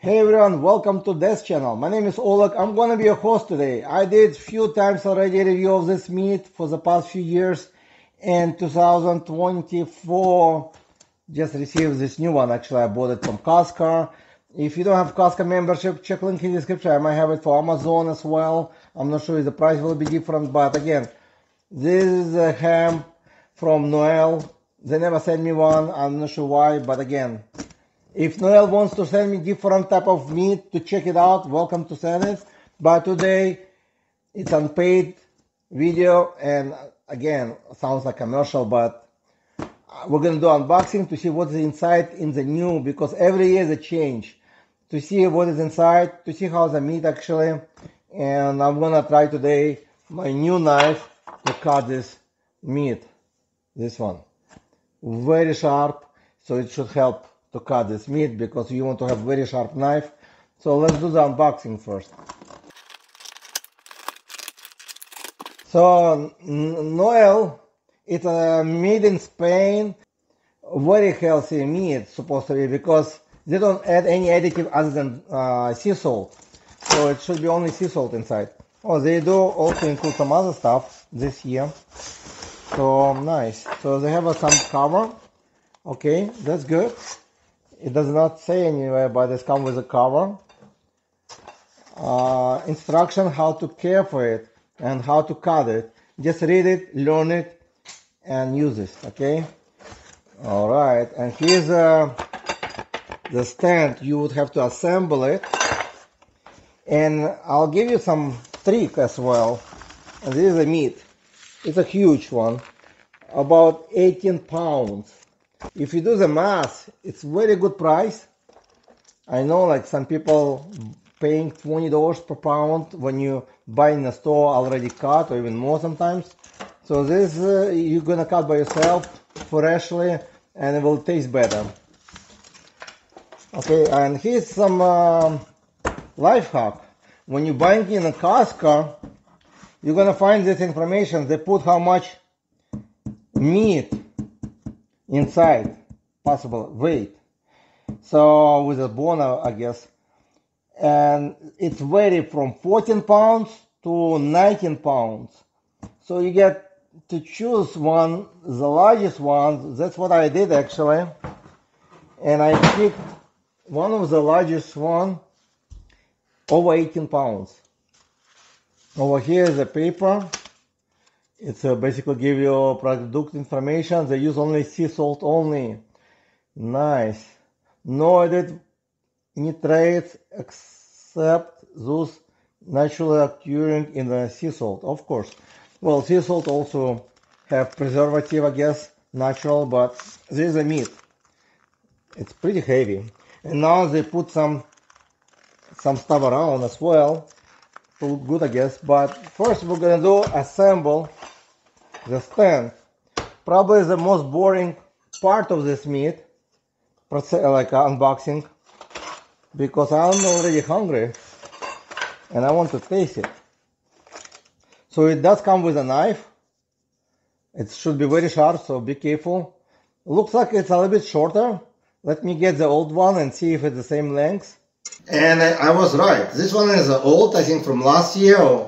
Hey everyone, welcome to this channel. My name is Oleg. I'm gonna be your host today. I did few times already a review of this meat for the past few years. In 2024, just received this new one. Actually, I bought it from Costco. If you don't have Costco membership, check link in the description. I might have it for Amazon as well. I'm not sure if the price will be different, but again, this is a ham from Noel. They never sent me one. I'm not sure why, but again, if Noel wants to send me different type of meat to check it out, welcome to send it. But today, it's unpaid video, and again, sounds like commercial, but we're gonna do unboxing to see what's inside in the new, because every year they change. To see what is inside, to see how the meat actually, and I'm gonna try today my new knife to cut this meat. This one, very sharp, so it should help to cut this meat because you want to have very sharp knife. So let's do the unboxing first. So Noel, it's made in Spain, very healthy meat supposed to be, because they don't add any additive other than sea salt. So it should be only sea salt inside. Oh, they do also include some other stuff this year. So nice. So they have some cover. Okay, that's good. It does not say anywhere, but it comes with a cover. Instruction how to care for it and how to cut it. Just read it, learn it, and use it, okay? All right, and here's the stand. You would have to assemble it. And I'll give you some trick as well. And this is the meat. It's a huge one, about 18 pounds. If you do the math, it's very good price. I know, like some people paying $20 per pound when you buy in a store already cut, or even more sometimes. So this you're gonna cut by yourself freshly, and it will taste better. Okay, and here's some life hack. When you're buying in a Costco, you're gonna find this information. They put how much meat inside, possible weight, so with a bone, I guess, and it's vary from 14 pounds to 19 pounds. So you get to choose one, the largest one. That's what I did actually, and I picked one of the largest one, over 18 pounds. Over here is a paper. It's basically give you product information. They use only sea salt only. Nice. No added nitrates except those naturally occurring in the sea salt, of course. Well, sea salt also have preservative, I guess, natural, but this is a meat. It's pretty heavy. And now they put some stuff around as well to look good, I guess. But first we're gonna do assemble the stand. Probably the most boring part of this meat, like unboxing, because I'm already hungry and I want to taste it. So it does come with a knife. It should be very sharp, so be careful. Looks like it's a little bit shorter. Let me get the old one and see if it's the same length. And I was right. This one is old, I think from last year.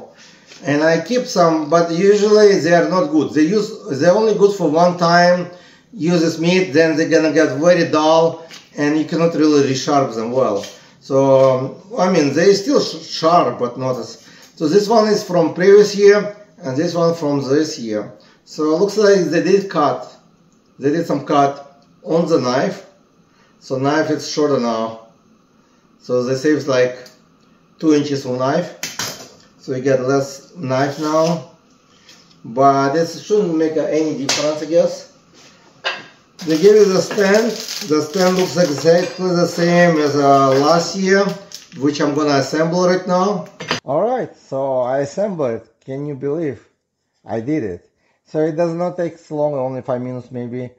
And I keep some, but usually they are not good. They're only good for one time. Use this meat, then they're gonna get very dull, and you cannot really resharp them well. So I mean, they're still sharp, but not as. So this one is from previous year, and this one from this year. So it looks like they did cut. They did some cut on the knife. So knife is shorter now. So they save like 2 inches of knife. So you get less knife now, but this shouldn't make any difference, I guess. They give you the stand. The stand looks exactly the same as last year, which I'm gonna assemble right now. Alright, so I assembled it. Can you believe I did it? So it does not take so long, only 5 minutes maybe.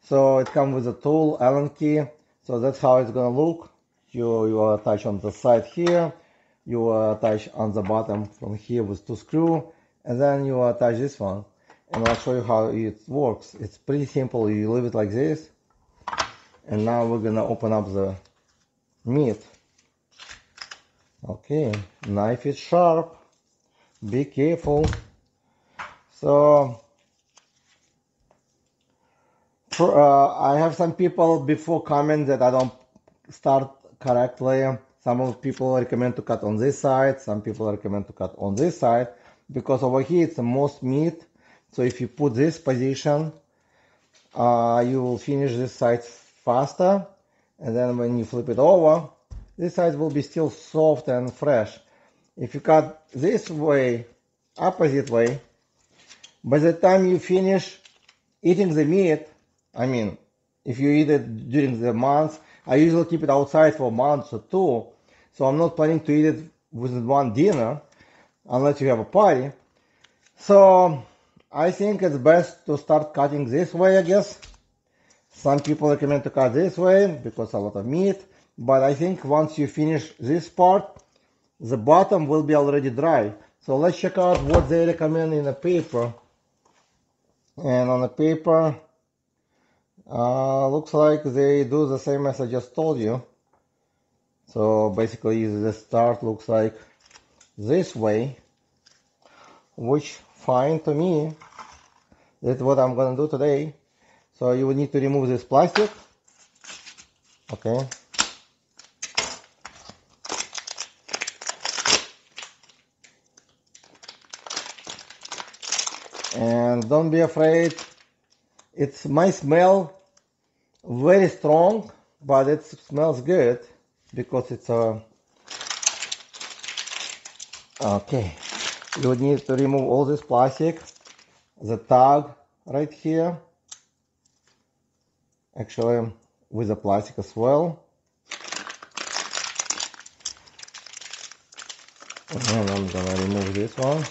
So it comes with a tool, Allen key. So that's how it's gonna look. You attach on the side here. You attach on the bottom from here with 2 screws, and then you attach this one, and I'll show you how it works. It's pretty simple. You leave it like this, and now we're gonna open up the meat. Okay, knife is sharp. Be careful. So, I have some people before comment that I don't start correctly. Some people recommend to cut on this side. Some people recommend to cut on this side because over here it's the most meat. So if you put this position, you will finish this side faster. And then when you flip it over, this side will be still soft and fresh. If you cut this way, opposite way, by the time you finish eating the meat, I mean, if you eat it during the month, I usually keep it outside for a month or two. So I'm not planning to eat it within one dinner, unless you have a party. So I think it's best to start cutting this way, I guess. Some people recommend to cut this way because a lot of meat. But I think once you finish this part, the bottom will be already dry. So let's check out what they recommend in the paper. And on the paper, looks like they do the same as I just told you. So basically the start looks like this way, which fine to me. That's what I'm gonna do today. So you will need to remove this plastic. Okay. And don't be afraid. It might smell very strong, but it smells good because it's a okay. You need to remove all this plastic, the tag right here, actually with the plastic as well. And I'm gonna remove this one.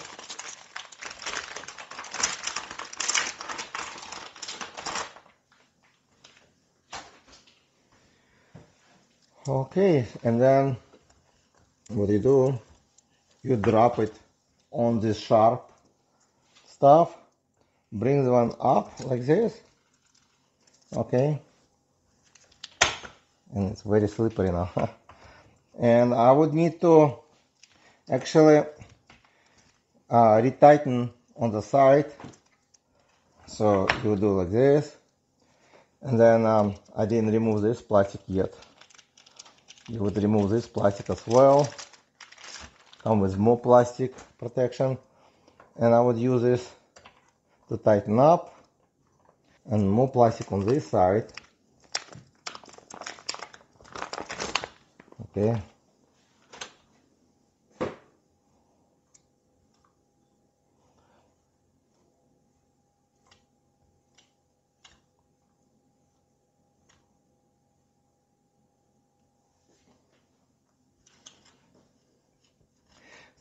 Okay, and then what do? You drop it on this sharp stuff, bring the one up like this. Okay, and it's very slippery now. And I would need to actually retighten on the side. So you do like this, and then I didn't remove this plastic yet. You would remove this plastic as well. Come with more plastic protection, and I would use this to tighten up, and more plastic on this side. Okay.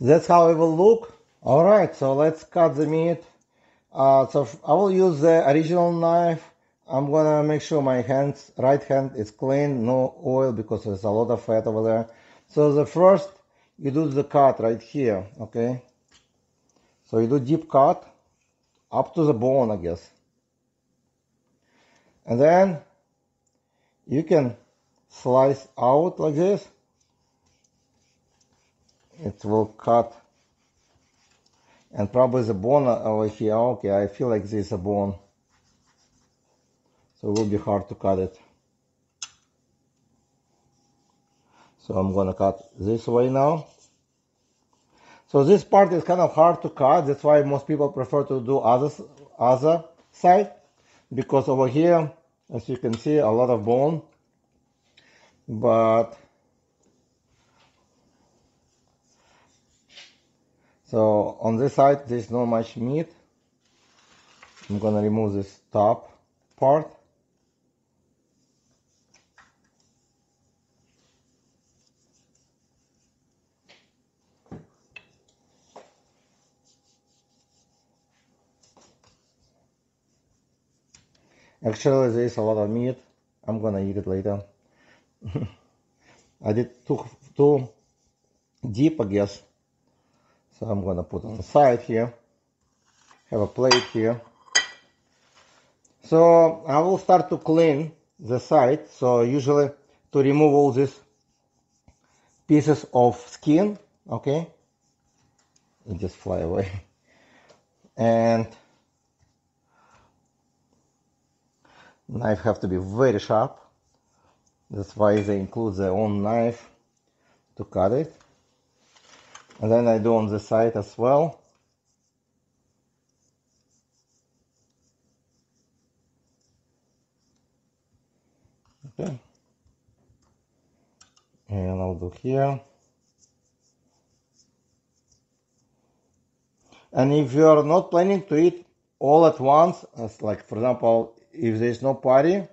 That's how it will look. Alright, so let's cut the meat. So I will use the original knife. I'm gonna make sure my right hand is clean, no oil, because there's a lot of fat over there. So the first, you do the cut right here, okay? So you do deep cut up to the bone, I guess. And then you can slice out like this. It will cut. And probably the bone over here, okay, I feel like this is a bone. So it will be hard to cut it. So I'm gonna cut this way now. So this part is kind of hard to cut. That's why most people prefer to do other side, because over here, as you can see, a lot of bone. But so on this side, there's not much meat. I'm gonna remove this top part. Actually, there's a lot of meat. I'm gonna eat it later. I did too deep, I guess. So I'm gonna put on the side here. Have a plate here. So I will start to clean the side. So usually to remove all this pieces of skin, okay? It just fly away. And knife have to be very sharp. That's why they include their own knife to cut it. And then I do on the side as well. Okay. And I'll do here. And if you are not planning to eat all at once, as like for example, if there is no party,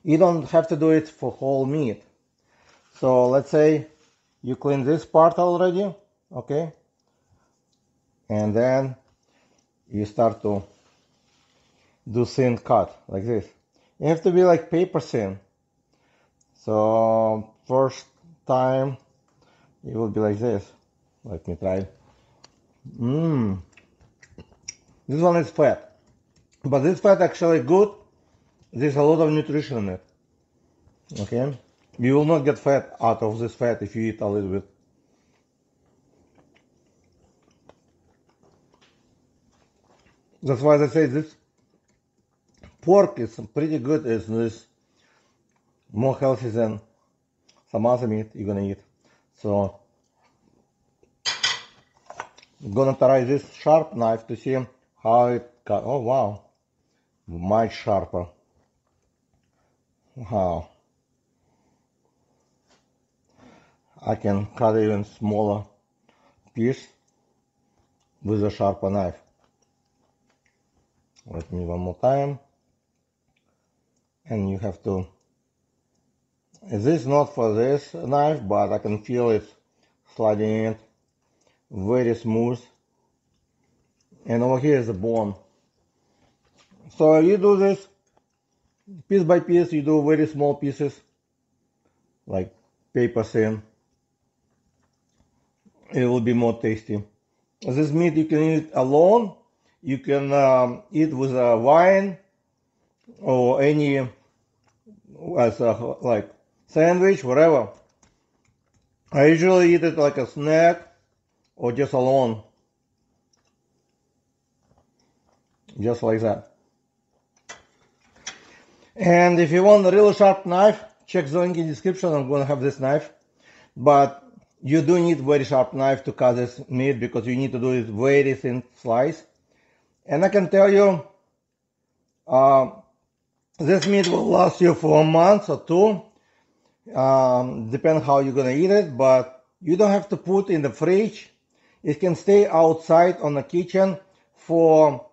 you don't have to do it for whole meat. So let's say you clean this part already, okay? And then you start to do thin cut like this. You have to be like paper thin. So first time it will be like this. Let me try. This one is fat, but this fat actually good. There's a lot of nutrition in it. Okay, you will not get fat out of this fat if you eat a little bit. That's why they say this pork is pretty good. It's more healthy than some other meat you're gonna eat. So I'm gonna try this sharp knife to see how it cut. Oh wow, much sharper. Wow, I can cut even smaller piece with a sharper knife. Let me one more time. And you have to, this is not for this knife, but I can feel it sliding in, very smooth. And over here is the bone. So you do this piece by piece, you do very small pieces, like paper thin. It will be more tasty. This meat you can eat alone, you can eat with a wine or any as a like sandwich, whatever. I usually eat it like a snack or just alone, just like that. And if you want a really sharp knife, check the link in the description. I'm gonna have this knife, but you do need very sharp knife to cut this meat because you need to do it very thin slice. And I can tell you, this meat will last you for a month or two, depend how you're gonna eat it, but you don't have to put in the fridge. It can stay outside on the kitchen for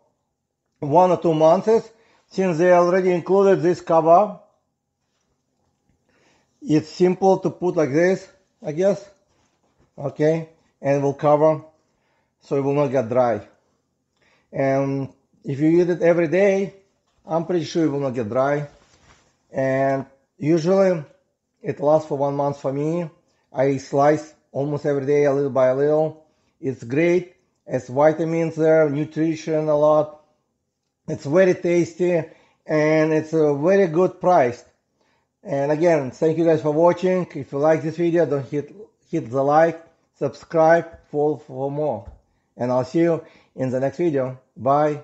1 or 2 months, since they already included this cover. It's simple to put like this, I guess, okay, and it will cover, so it will not get dry. And if you eat it every day, I'm pretty sure it will not get dry. And usually it lasts for 1 month for me. I slice almost every day, a little by a little. It's great. It's vitamins there, nutrition a lot. It's very tasty and it's a very good price. And again, thank you guys for watching. If you like this video, don't hit the like, subscribe, follow for more. And I'll see you in the next video. Bye.